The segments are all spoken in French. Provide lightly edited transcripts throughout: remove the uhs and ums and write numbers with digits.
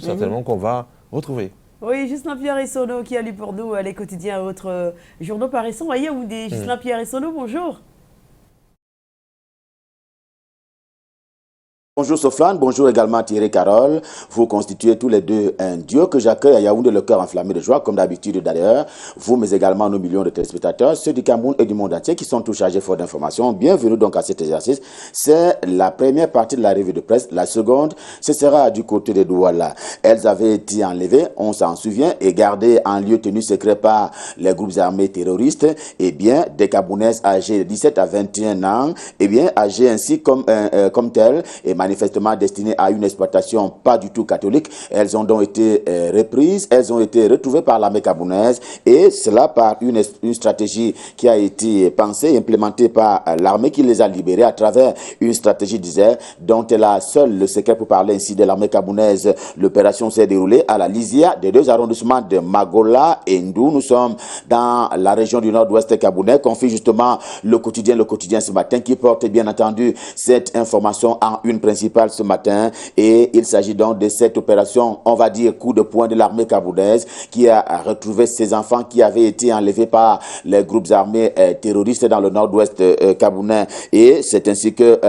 certainement qu'on va retrouver. Oui, Justin Pierre Essonneau qui a lu pour nous les quotidiens et autres journaux paraissant à Yaoundé. Justin Pierre Essonneau, bonjour. Bonjour Soflane, bonjour également Thierry Carole. Vous constituez tous les deux un duo que j'accueille à Yaoundé, le cœur enflammé de joie, comme d'habitude d'ailleurs. Vous, mais également nos millions de téléspectateurs, ceux du Cameroun et du monde entier qui sont tous chargés fort d'informations. Bienvenue donc à cet exercice. C'est la première partie de la revue de presse. La seconde, ce sera du côté de Douala. Elles avaient été enlevées, on s'en souvient, et gardées en lieu tenu secret par les groupes armés terroristes. Eh bien, des Camerounaises âgées de 17 à 21 ans, eh bien, âgées ainsi comme telles, et manifestement destinées à une exploitation pas du tout catholique. Elles ont donc été reprises, elles ont été retrouvées par l'armée camerounaise, et cela par une stratégie qui a été pensée, implémentée par l'armée qui les a libérées à travers une stratégie, disait, dont elle a seule le secret pour parler ainsi de l'armée camerounaise. L'opération s'est déroulée à la lisière des deux arrondissements de Magola et Ndou. Nous sommes dans la région du nord-ouest camerounais, confie justement le quotidien ce matin, qui porte bien entendu cette information en une principale ce matin, et il s'agit donc de cette opération, on va dire coup de poing de l'armée camerounaise, qui a retrouvé ces enfants qui avaient été enlevés par les groupes armés terroristes dans le nord-ouest camerounais. Et c'est ainsi que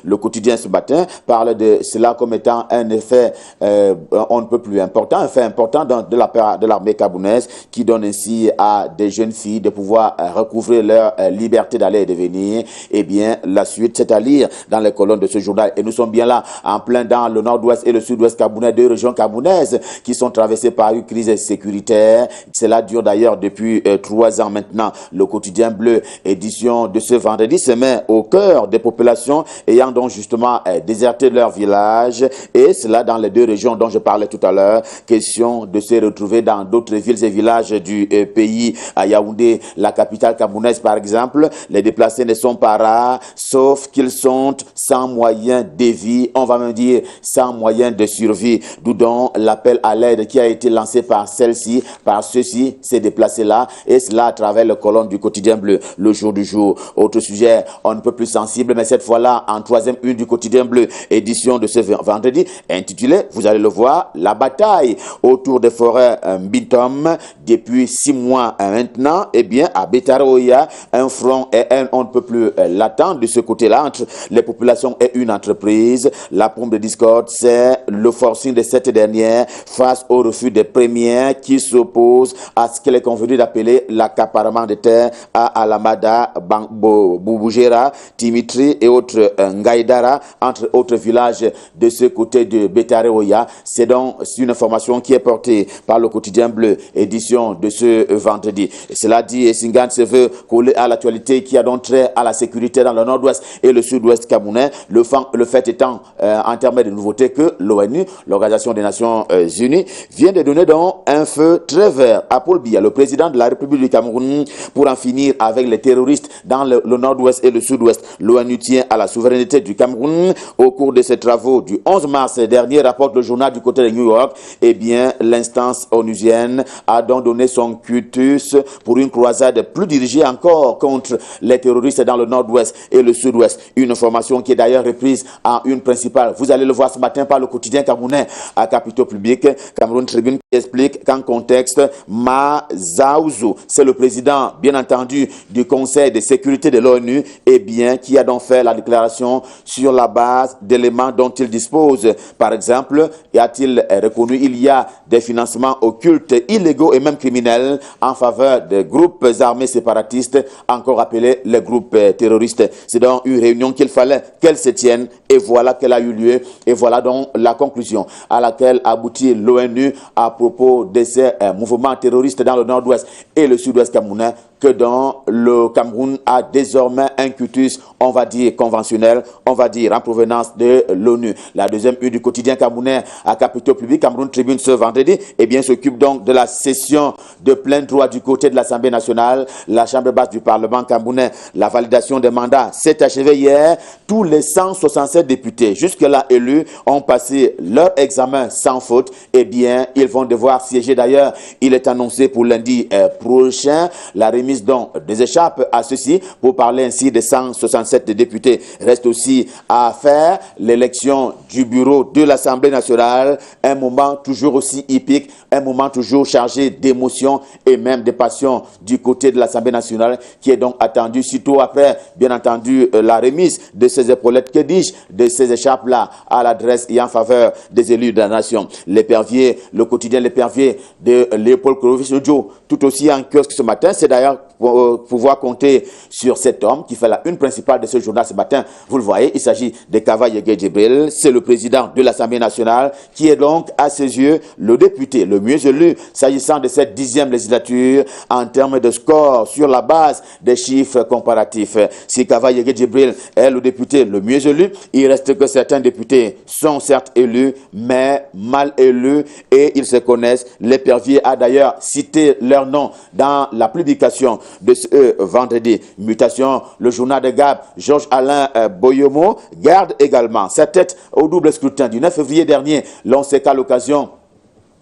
le quotidien ce matin parle de cela comme étant un effet on ne peut plus important, un fait important de la part de l'armée camerounaise, qui donne ainsi à des jeunes filles de pouvoir recouvrer leur liberté d'aller et de venir. Eh bien, la suite, c'est à lire dans les colonnes de ce journal. Et nous sommes bien là, en plein dans le nord-ouest et le sud-ouest camerounais, deux régions camerounaises qui sont traversées par une crise sécuritaire. Cela dure d'ailleurs depuis 3 ans maintenant. Le quotidien bleu, édition de ce vendredi, se met au cœur des populations ayant donc justement déserté leur village. Et cela dans les deux régions dont je parlais tout à l'heure. Question de se retrouver dans d'autres villes et villages du pays. À Yaoundé, la capitale camerounaise par exemple, les déplacés ne sont pas rares, sauf qu'ils sont sans moyens de vie, on va même dire sans moyens de survie. D'où donc l'appel à l'aide qui a été lancé par celle-ci, par ceux-ci, ces déplacés-là, et cela à travers le colonne du quotidien bleu, le jour du jour. Autre sujet, on ne peut plus sensible, mais cette fois-là, en troisième une du quotidien bleu, édition de ce vendredi, intitulé, vous allez le voir, la bataille autour des forêts Bintom, depuis 6 mois maintenant, eh bien, à Betaroya, un front et on ne peut plus l'attendre de ce côté-là, entre les populations et une entreprise. La pompe de discorde, c'est le forcing de cette dernière face au refus des premières qui s'opposent à ce qu'elle est convenu d'appeler l'accaparement de terre à Alamada, Boubougira, Timitri et autres Ngaïdara, entre autres villages de ce côté de Betaroya. C'est donc une information qui est portée par le quotidien bleu, édition de ce vendredi. Et cela dit, Essingan se veut coller à l'actualité qui a donc trait à la sécurité dans le nord-ouest et le sud-ouest camerounais. Le fait étant, en termes de nouveautés, que l'ONU, l'Organisation des Nations Unies, vient de donner donc un feu très vert à Paul Biya, le président de la République du Cameroun, pour en finir avec les terroristes dans le nord-ouest et le sud-ouest. L'ONU tient à la souveraineté du Cameroun. Au cours de ses travaux du 11 mars dernier, rapporte le journal du côté de New York, eh bien, l'instance onusienne a donc donné son cutus pour une croisade plus dirigée encore contre les terroristes dans le nord-ouest et le sud-ouest. Une information qui est d'ailleurs reprise en une principale. Vous allez le voir ce matin par le quotidien camerounais à Capitaux Public. Cameroun Tribune qui explique qu'en contexte, Ma Zaouzou, c'est le président, bien entendu, du Conseil de sécurité de l'ONU, et bien, qui a donc fait la déclaration sur la base d'éléments dont il dispose. Par exemple, a-t-il reconnu il y a des financements occultes, illégaux et même criminels en faveur des groupes armés séparatistes, encore appelés les groupes terroristes. C'est donc une réunion qu'il fallait qu'elle se tienne, et voilà qu'elle a eu lieu, et voilà donc la conclusion à laquelle aboutit l'ONU à propos de ces mouvements terroristes dans le nord-ouest et le sud-ouest camerounais, que dans le Cameroun a désormais un cutus, on va dire conventionnel, on va dire en provenance de l'ONU. La deuxième une du quotidien camerounais à Capitaux Public, Cameroun Tribune ce vendredi, eh bien s'occupe donc de la session de plein droit du côté de l'Assemblée nationale, la chambre basse du Parlement camerounais. La validation des mandats s'est achevée hier. Tous les 167 députés jusque-là élus ont passé leur examen sans faute. Eh bien, ils vont devoir siéger d'ailleurs. Il est annoncé pour lundi prochain la remise remise donc des écharpes à ceci pour parler ainsi des 167 députés. Reste aussi à faire l'élection du bureau de l'Assemblée nationale, un moment toujours aussi hippique, un moment toujours chargé d'émotions et même de passion du côté de l'Assemblée nationale qui est donc attendu sitôt après, bien entendu, la remise de ces épaulettes, que dis-je, de ces écharpes-là à l'adresse et en faveur des élus de la nation. L'épervier, le quotidien L'épervier de Léopold Kourovic-Ojo, tout aussi en kiosque ce matin. C'est d'ailleurs pour pouvoir compter sur cet homme qui fait la une principale de ce journal ce matin. Vous le voyez, il s'agit de Kava Yegué Djibril. C'est le président de l'Assemblée nationale qui est donc, à ses yeux, le député le mieux élu s'agissant de cette 10e législature en termes de score sur la base des chiffres comparatifs. Si Kava Yegué Djibril est le député le mieux élu, il reste que certains députés sont certes élus, mais mal élus et ils se connaissent. L'épervier a d'ailleurs cité leur nom dans la publication de ce vendredi. Mutation, le journal de Gap, Georges-Alain Boyomo, garde également sa tête au double scrutin du 9 février dernier. L'on sait qu'à l'occasion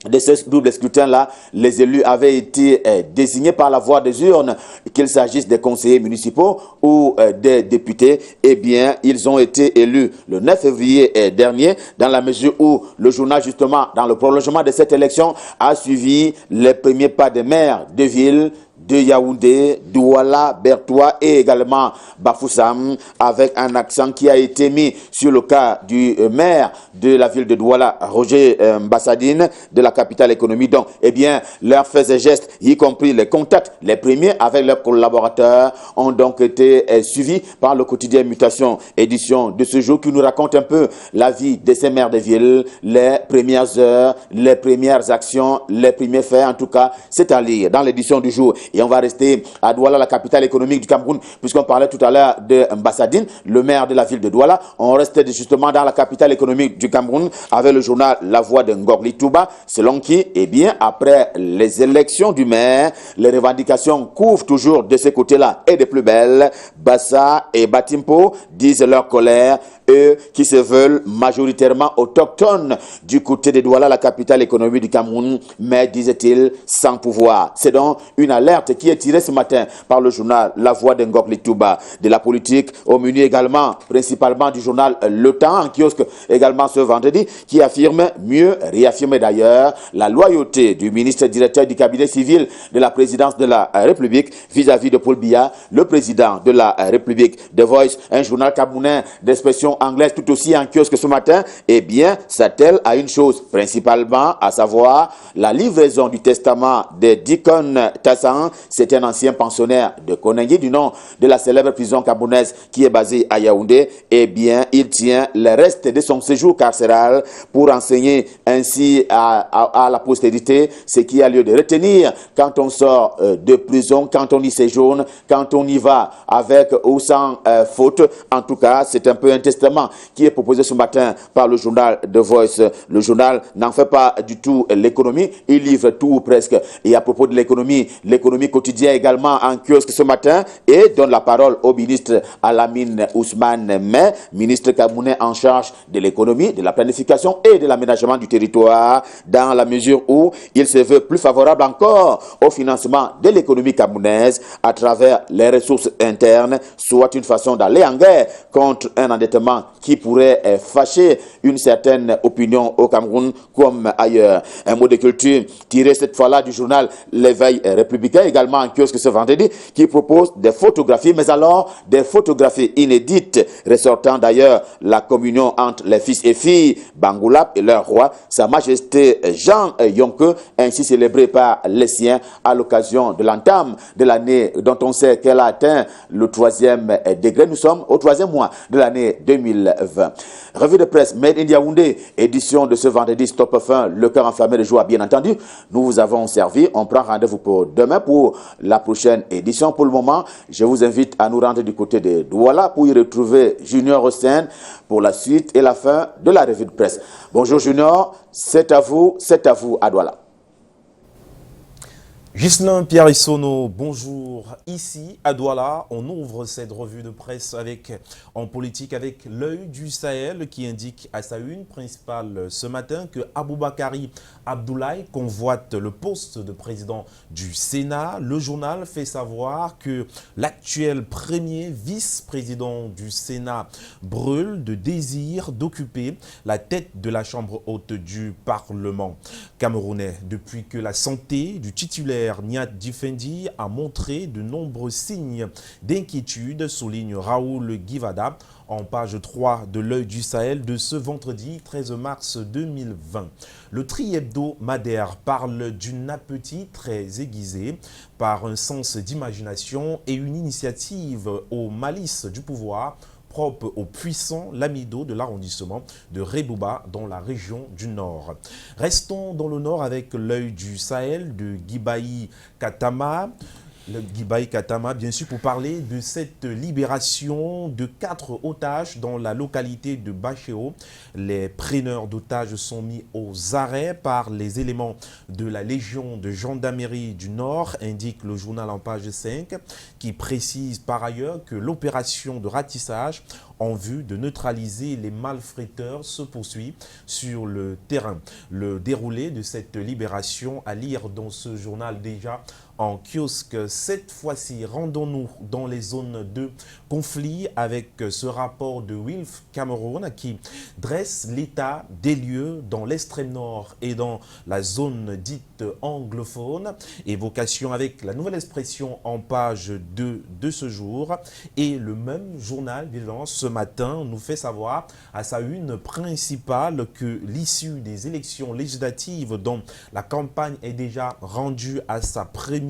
de ce double scrutin-là, les élus avaient été désignés par la voie des urnes, qu'il s'agisse des conseillers municipaux ou des députés. Eh bien, ils ont été élus le 9 février dernier, dans la mesure où le journal, justement, dans le prolongement de cette élection, a suivi les premiers pas des maires de ville, de Yaoundé, Douala, Bertois et également Bafoussam, avec un accent qui a été mis sur le cas du maire de la ville de Douala, Roger Mbassadine, de la capitale économique. Donc, eh bien, leurs faits et gestes, y compris les contacts, les premiers avec leurs collaborateurs, ont donc été suivis par le quotidien Mutation, édition de ce jour qui nous raconte un peu la vie de ces maires de ville, les premières heures, les premières actions, les premiers faits. En tout cas, c'est à lire dans l'édition du jour. Et on va rester à Douala, la capitale économique du Cameroun, puisqu'on parlait tout à l'heure de Mbassadine, le maire de la ville de Douala. On restait justement dans la capitale économique du Cameroun avec le journal La Voix de Ngorli Touba, selon qui, eh bien, après les élections du maire, les revendications couvrent toujours de ce côté-là et des plus belles. Bassa et Batimpo disent leur colère, eux qui se veulent majoritairement autochtones du côté de Douala, la capitale économique du Cameroun, mais, disait-il, sans pouvoir. C'est donc une alerte qui est tirée ce matin par le journal La Voix de Ngorli Touba. De la politique au menu également, principalement du journal Le Temps, en kiosque également ce vendredi, qui affirme, mieux réaffirme d'ailleurs, la loyauté du ministre directeur du cabinet civil de la présidence de la République vis-à-vis de Paul Biya, le président de la République. The Voice, un journal camerounais d'expression anglaise tout aussi en kiosque ce matin, eh bien, s'attelle à une chose principalement, à savoir la livraison du testament de Dikon Tassan. C'est un ancien pensionnaire de Koningui du nom de la célèbre prison camerounaise qui est basée à Yaoundé. Eh bien, il tient le reste de son séjour carcéral pour enseigner ainsi à la postérité ce qui a lieu de retenir quand on sort de prison, quand on y séjourne, quand on y va avec ou sans faute. En tout cas, c'est un peu un testament qui est proposé ce matin par le journal The Voice. Le journal n'en fait pas du tout l'économie, il livre tout ou presque. Et à propos de l'économie quotidien également en kiosque ce matin et donne la parole au ministre Alamine Ousmane May, ministre camerounais en charge de l'économie, de la planification et de l'aménagement du territoire, dans la mesure où il se veut plus favorable encore au financement de l'économie camerounaise à travers les ressources internes, soit une façon d'aller en guerre contre un endettement qui pourrait fâcher une certaine opinion au Cameroun comme ailleurs. Un mot de culture tiré cette fois-là du journal L'Éveil républicain, également en kiosque ce vendredi, qui propose des photographies, mais alors des photographies inédites, ressortant d'ailleurs la communion entre les fils et filles Bangoulap et leur roi, Sa Majesté Jean Yonke, ainsi célébré par les siens à l'occasion de l'entame de l'année dont on sait qu'elle a atteint le 3e degré. Nous sommes au 3e mois de l'année 2020. Revue de presse Made in Yaoundé, édition de ce vendredi, Stop Fin, le cœur enflammé de joie, bien entendu. Nous vous avons servi. On prend rendez-vous pour demain pour la prochaine édition. Pour le moment, je vous invite à nous rendre du côté de Douala pour y retrouver Junior Hossein pour la suite et la fin de la revue de presse. Bonjour Junior, c'est à vous à Douala. Ghislain Pierre-Essonno, bonjour. Ici, à Douala, on ouvre cette revue de presse en politique avec l'œil du Sahel qui indique à sa une principale ce matin que Aboubakari Abdoulaye convoite le poste de président du Sénat. Le journal fait savoir que l'actuel premier vice-président du Sénat brûle de désir d'occuper la tête de la Chambre haute du Parlement camerounais depuis que la santé du titulaire Niat Difendi a montré de nombreux signes d'inquiétude, souligne Raoul Guivada en page 3 de l'œil du Sahel de ce vendredi 13 mars 2020. Le tri hebdomadaire parle d'une appétit très aiguisé par un sens d'imagination et une initiative aux malices du pouvoir propre au puissant lamido de l'arrondissement de Rebouba dans la région du Nord. Restons dans le Nord avec l'œil du Sahel de Guibaï Katama. Le Guibaï Katama, bien sûr, pour parler de cette libération de 4 otages dans la localité de Bachéo. Les preneurs d'otages sont mis aux arrêts par les éléments de la Légion de gendarmerie du Nord, indique le journal en page 5, qui précise par ailleurs que l'opération de ratissage en vue de neutraliser les malfaiteurs se poursuit sur le terrain. Le déroulé de cette libération à lire dans ce journal déjà en kiosque. Cette fois-ci, rendons-nous dans les zones de conflit avec ce rapport de Wilf Cameroun qui dresse l'état des lieux dans l'extrême nord et dans la zone dite anglophone. Évocation avec la nouvelle expression en page 2 de ce jour. Et le même journal, évidemment, ce matin, nous fait savoir à sa une principale que l'issue des élections législatives dont la campagne est déjà rendue à sa première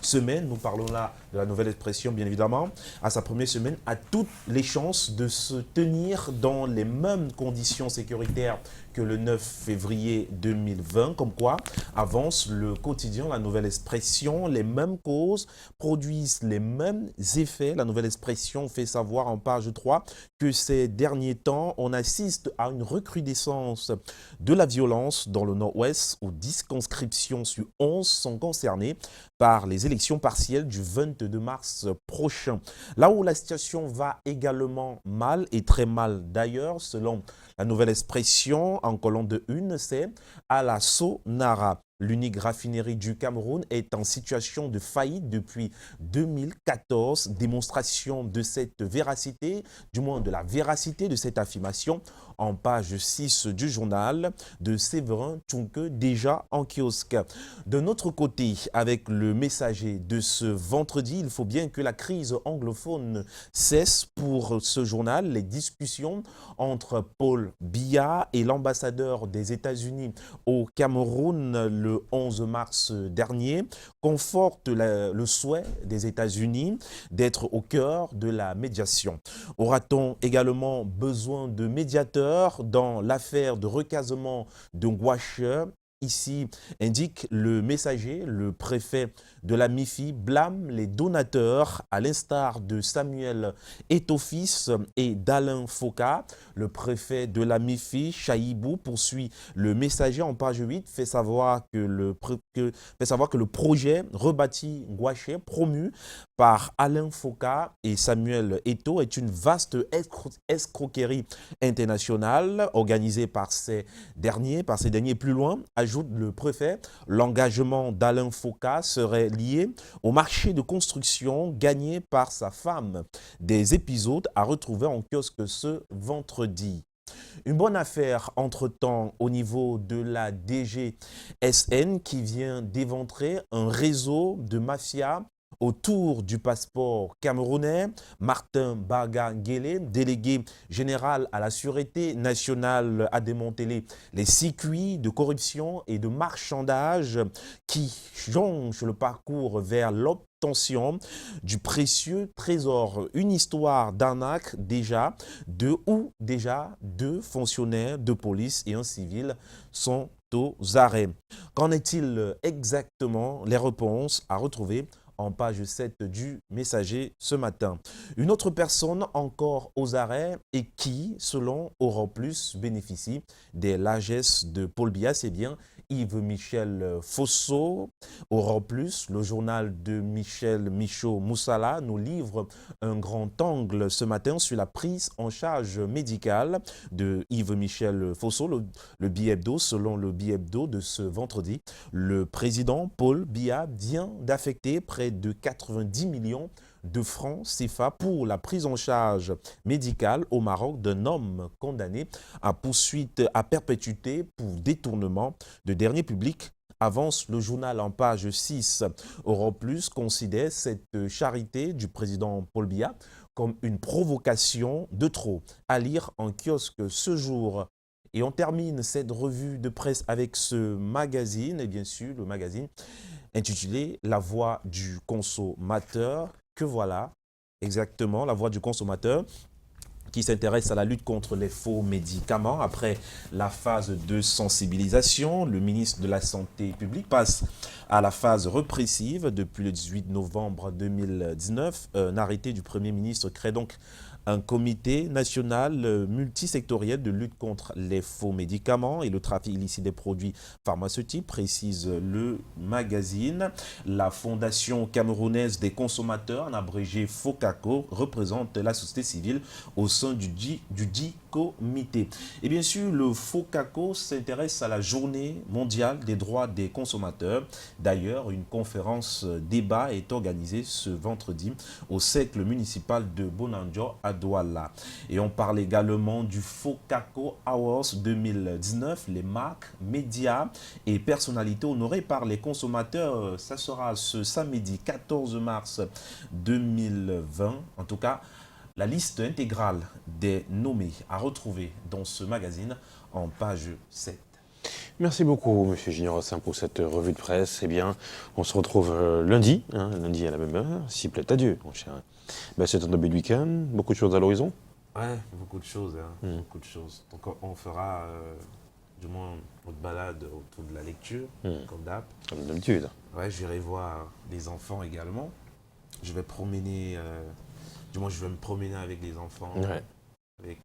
semaine, nous parlons là de la nouvelle expression bien évidemment, à sa première semaine, a toutes les chances de se tenir dans les mêmes conditions sécuritaires que le 9 février 2020, comme quoi avance le quotidien, la nouvelle expression, les mêmes causes produisent les mêmes effets. La nouvelle expression fait savoir en page 3 que ces derniers temps, on assiste à une recrudescence de la violence dans le nord-ouest où 10 circonscriptions sur 11 sont concernées par les élections partielles du 22 mars prochain. Là où la situation va également mal et très mal d'ailleurs, selon la nouvelle expression en colonne de une, c'est à la Sonara. L'unique raffinerie du Cameroun est en situation de faillite depuis 2014. Démonstration de cette véracité, du moins de la véracité de cette affirmation, en page 6 du journal de Séverin Tchunke, déjà en kiosque. De notre côté, avec le messager de ce vendredi, il faut bien que la crise anglophone cesse pour ce journal. Les discussions entre Paul Biya et l'ambassadeur des États-Unis au Cameroun le 11 mars dernier confortent le souhait des États-Unis d'être au cœur de la médiation. Aura-t-on également besoin de médiateurs dans l'affaire de recasement de Ngouache? Ici, indique le messager, le préfet de la MIFI blâme les donateurs à l'instar de Samuel Etofis et d'Alain Foka. Le préfet de la MIFI, Chaïbou, poursuit le messager en page 8, fait savoir que le projet rebâti Ngouaché, promu par Alain Foka et Samuel Eto, est une vaste escroquerie internationale organisée par ces derniers plus loin. Ajoute le préfet, l'engagement d'Alain Foka serait lié au marché de construction gagné par sa femme. Des épisodes à retrouver en kiosque ce vendredi. Une bonne affaire entre-temps au niveau de la DGSN qui vient d'éventrer un réseau de mafia autour du passeport camerounais. Martin Baga-Guélé, délégué général à la Sûreté nationale, a démantelé les circuits de corruption et de marchandage qui jonchent le parcours vers l'obtention du précieux trésor. Une histoire d'arnaque déjà deux fonctionnaires de police et un civil sont aux arrêts. Qu'en est-il exactement? Les réponses à retrouver en page 7 du Messager ce matin. Une autre personne encore aux arrêts et qui, selon Europe Plus, bénéficie des largesses de Paul Biya, c'est bien Yves-Michel Fosso. Europe Plus, le journal de Michel Michaud-Moussala, nous livre un grand angle ce matin sur la prise en charge médicale de Yves-Michel Fosso, le bi-hebdo. Selon le bi-hebdo de ce vendredi, le président Paul Biya vient d'affecter près de 90 millions de francs CFA pour la prise en charge médicale au Maroc d'un homme condamné à poursuite à perpétuité pour détournement de deniers publics, avance le journal en page 6. Europe Plus considère cette charité du président Paul Biya comme une provocation de trop, à lire en kiosque ce jour. Et on termine cette revue de presse avec ce magazine, et bien sûr le magazine intitulé « La voix du consommateur », que voilà, exactement, la voix du consommateur qui s'intéresse à la lutte contre les faux médicaments. Après la phase de sensibilisation, le ministre de la Santé publique passe à la phase répressive. Depuis le 18 novembre 2019, un arrêté du Premier ministre crée donc un comité national multisectoriel de lutte contre les faux médicaments et le trafic illicite des produits pharmaceutiques, précise le magazine. La Fondation camerounaise des consommateurs, en abrégé FOCACO, représente la société civile au sein du dit comité. Et bien sûr, le FOCACO s'intéresse à la journée mondiale des droits des consommateurs. D'ailleurs, une conférence débat est organisée ce vendredi au cercle municipal de Bonanjo à Douala. Et on parle également du FOCACO Awards 2019, les marques, médias et personnalités honorées par les consommateurs. Ça sera ce samedi 14 mars 2020. En tout cas, la liste intégrale des nommés à retrouver dans ce magazine en page 7. Merci beaucoup, M. Junior Rossin, pour cette revue de presse. Eh bien, on se retrouve lundi, lundi à la même heure, s'il plaît à Dieu, mon cher. Ben, c'est un début de week-end, beaucoup de choses à l'horizon. Ouais, beaucoup de choses, beaucoup de choses. Donc on fera du moins notre balade autour de la lecture, comme d'hab. Comme d'habitude. Ouais, j'irai voir les enfants également. Je vais promener, du moins je vais me promener avec les enfants. Ouais. Avec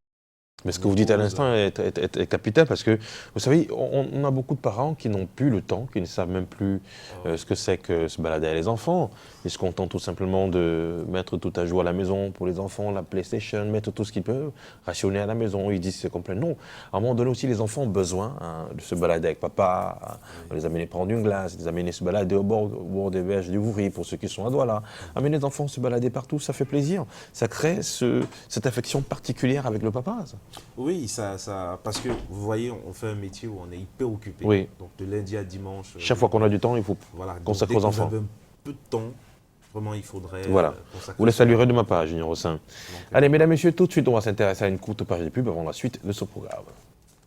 Mais ce que vous dites à l'instant est capital parce que, vous savez, on a beaucoup de parents qui n'ont plus le temps, qui ne savent même plus ce que c'est que se balader avec les enfants. Ils se contentent tout simplement de mettre tout à jour à la maison pour les enfants, la PlayStation, mettre tout ce qu'ils peuvent, rationner à la maison. Ils disent c'est complet. Non, à un moment donné aussi, les enfants ont besoin de se balader avec papa, les amener prendre une glace, les amener se balader au bord des berges du Vouvry pour ceux qui sont à Douala. Amener les enfants se balader partout, ça fait plaisir. Ça crée cette affection particulière avec le papa. Ça. Oui, parce que vous voyez, on fait un métier où on est hyper occupé. Oui. Donc de lundi à dimanche. Chaque fois qu'on a du temps, il faut consacrer aux enfants. Vous avez un peu de temps, vraiment il faudrait consacrer. Vous les saluerez de ma part, Junior Rossin. Allez, mesdames, messieurs, tout de suite, on va s'intéresser à une courte page de pub avant la suite de ce programme.